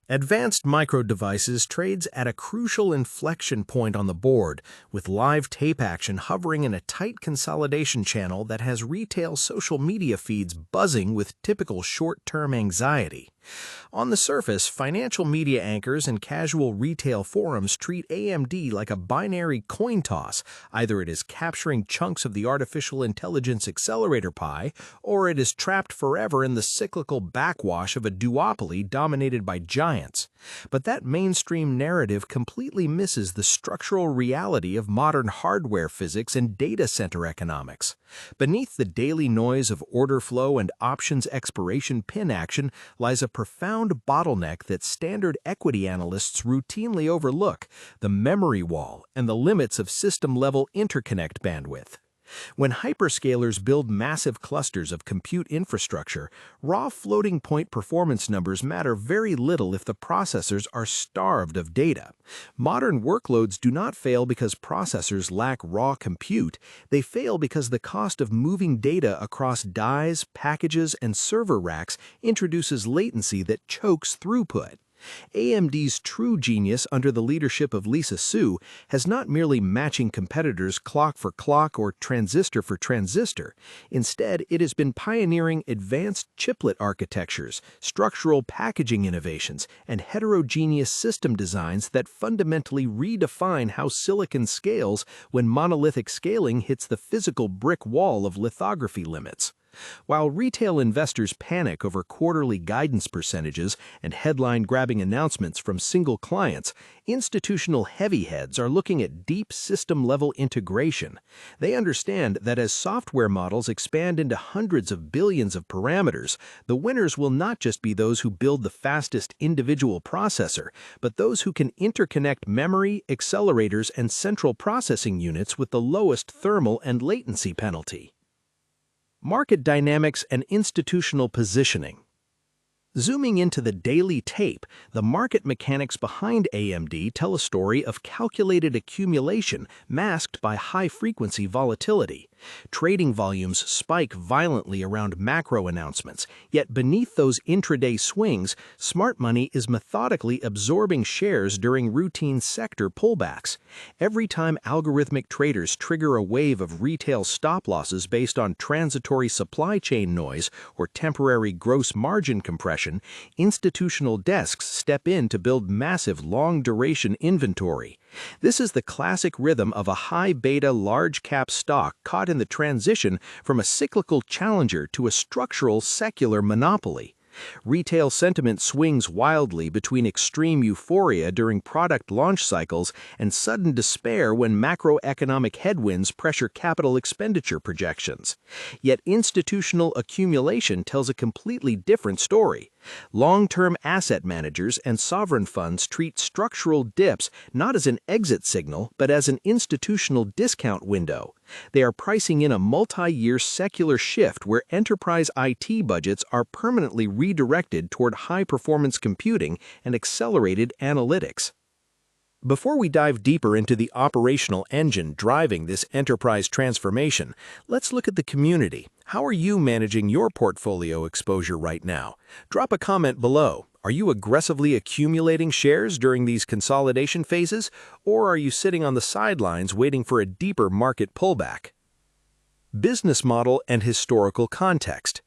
Advanced Micro Devices trades at a crucial inflection point on the board, with live tape action hovering in a tight consolidation channel that has retail social media feeds buzzing with typical short-term anxiety. On the surface, financial media anchors and casual retail forums treat AMD like a binary coin toss. Either it is capturing chunks of the artificial intelligence accelerator pie, or it is trapped forever in the cyclical backwash of a duopoly dominated by giants. But that mainstream narrative completely misses the structural reality of modern hardware physics and data center economics. Beneath the daily noise of order flow and options expiration pin action lies a profound bottleneck that standard equity analysts routinely overlook: the memory wall and the limits of system-level interconnect bandwidth. When hyperscalers build massive clusters of compute infrastructure, raw floating point performance numbers matter very little if the processors are starved of data. Modern workloads do not fail because processors lack raw compute. They fail because the cost of moving data across dies, packages, and server racks introduces latency that chokes throughput. AMD's true genius under the leadership of Lisa Su has not merely matching competitors clock for clock or transistor for transistor. Instead, it has been pioneering advanced chiplet architectures, structural packaging innovations, and heterogeneous system designs that fundamentally redefine how silicon scales when monolithic scaling hits the physical brick wall of lithography limits. While retail investors panic over quarterly guidance percentages and headline-grabbing announcements from single clients, institutional heavyheads are looking at deep system-level integration. They understand that as software models expand into hundreds of billions of parameters, the winners will not just be those who build the fastest individual processor, but those who can interconnect memory, accelerators, and central processing units with the lowest thermal and latency penalty. Market dynamics and institutional positioning. Zooming into the daily tape, the market mechanics behind AMD tell a story of calculated accumulation masked by high-frequency volatility. Trading volumes spike violently around macro announcements, yet beneath those intraday swings, smart money is methodically absorbing shares during routine sector pullbacks. Every time algorithmic traders trigger a wave of retail stop losses based on transitory supply chain noise or temporary gross margin compression, institutional desks step in to build massive long-duration inventory. This is the classic rhythm of a high-beta, large-cap stock caught in the transition from a cyclical challenger to a structural secular monopoly. Retail sentiment swings wildly between extreme euphoria during product launch cycles and sudden despair when macroeconomic headwinds pressure capital expenditure projections. Yet institutional accumulation tells a completely different story. Long-term asset managers and sovereign funds treat structural dips not as an exit signal, but as an institutional discount window. They are pricing in a multi-year secular shift where enterprise IT budgets are permanently redirected toward high-performance computing and accelerated analytics. Before we dive deeper into the operational engine driving this enterprise transformation, let's look at the community. How are you managing your portfolio exposure right now? Drop a comment below. Are you aggressively accumulating shares during these consolidation phases, or are you sitting on the sidelines waiting for a deeper market pullback? Business model and historical context.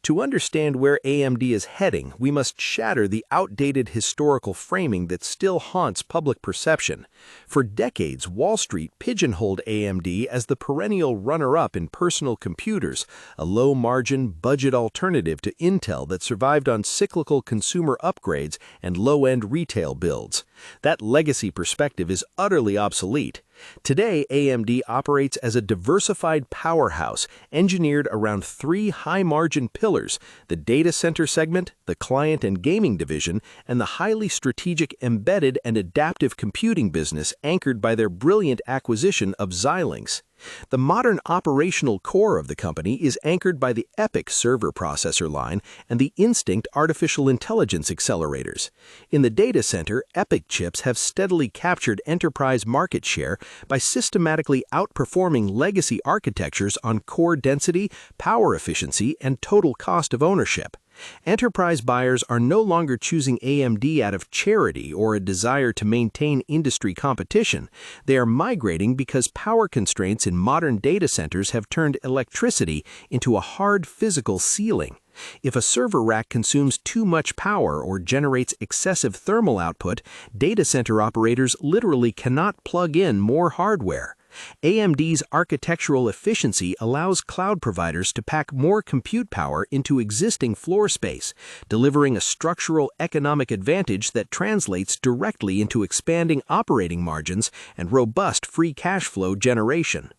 To understand where AMD is heading, we must shatter the outdated historical framing that still haunts public perception. For decades, Wall Street pigeonholed AMD as the perennial runner-up in personal computers, a low-margin, budget alternative to Intel that survived on cyclical consumer upgrades and low-end retail builds. That legacy perspective is utterly obsolete. Today, AMD operates as a diversified powerhouse engineered around three high-margin pillars: the data center segment, the client and gaming division, and the highly strategic embedded and adaptive computing business anchored by their brilliant acquisition of Xilinx. The modern operational core of the company is anchored by the EPYC server processor line and the Instinct artificial intelligence accelerators. In the data center, EPYC chips have steadily captured enterprise market share by systematically outperforming legacy architectures on core density, power efficiency, and total cost of ownership. Enterprise buyers are no longer choosing AMD out of charity or a desire to maintain industry competition. They are migrating because power constraints in modern data centers have turned electricity into a hard physical ceiling. If a server rack consumes too much power or generates excessive thermal output, data center operators literally cannot plug in more hardware. AMD's architectural efficiency allows cloud providers to pack more compute power into existing floor space, delivering a structural economic advantage that translates directly into expanding operating margins and robust free cash flow generation.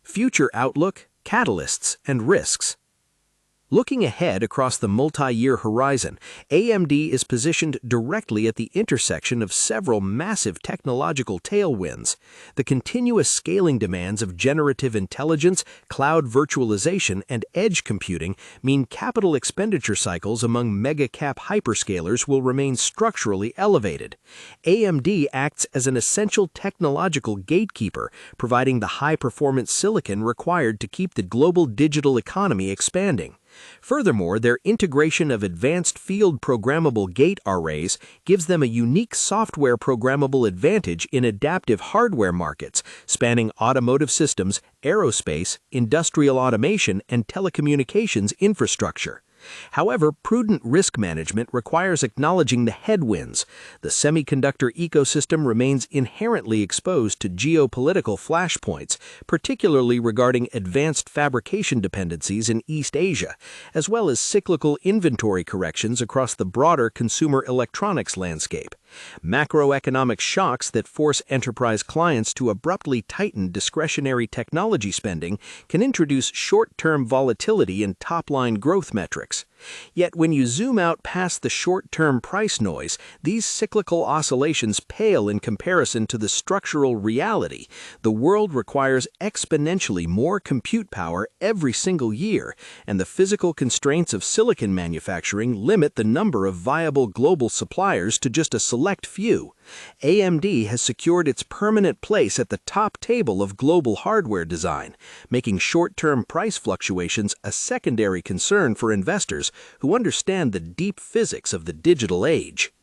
Future outlook, catalysts, and risks. Looking ahead across the multi-year horizon, AMD is positioned directly at the intersection of several massive technological tailwinds. The continuous scaling demands of generative intelligence, cloud virtualization, and edge computing mean capital expenditure cycles among mega-cap hyperscalers will remain structurally elevated. AMD acts as an essential technological gatekeeper, providing the high-performance silicon required to keep the global digital economy expanding. Furthermore, their integration of advanced field programmable gate arrays gives them a unique software programmable advantage in adaptive hardware markets, spanning automotive systems, aerospace, industrial automation, and telecommunications infrastructure. However, prudent risk management requires acknowledging the headwinds. The semiconductor ecosystem remains inherently exposed to geopolitical flashpoints, particularly regarding advanced fabrication dependencies in East Asia, as well as cyclical inventory corrections across the broader consumer electronics landscape. Macroeconomic shocks that force enterprise clients to abruptly tighten discretionary technology spending can introduce short-term volatility in top-line growth metrics. Yet when you zoom out past the short-term price noise, these cyclical oscillations pale in comparison to the structural reality. The world requires exponentially more compute power every single year, and the physical constraints of silicon manufacturing limit the number of viable global suppliers to just a select few. AMD has secured its permanent place at the top table of global hardware design, making short-term price fluctuations a secondary concern for investors who understand the deep physics of the digital age.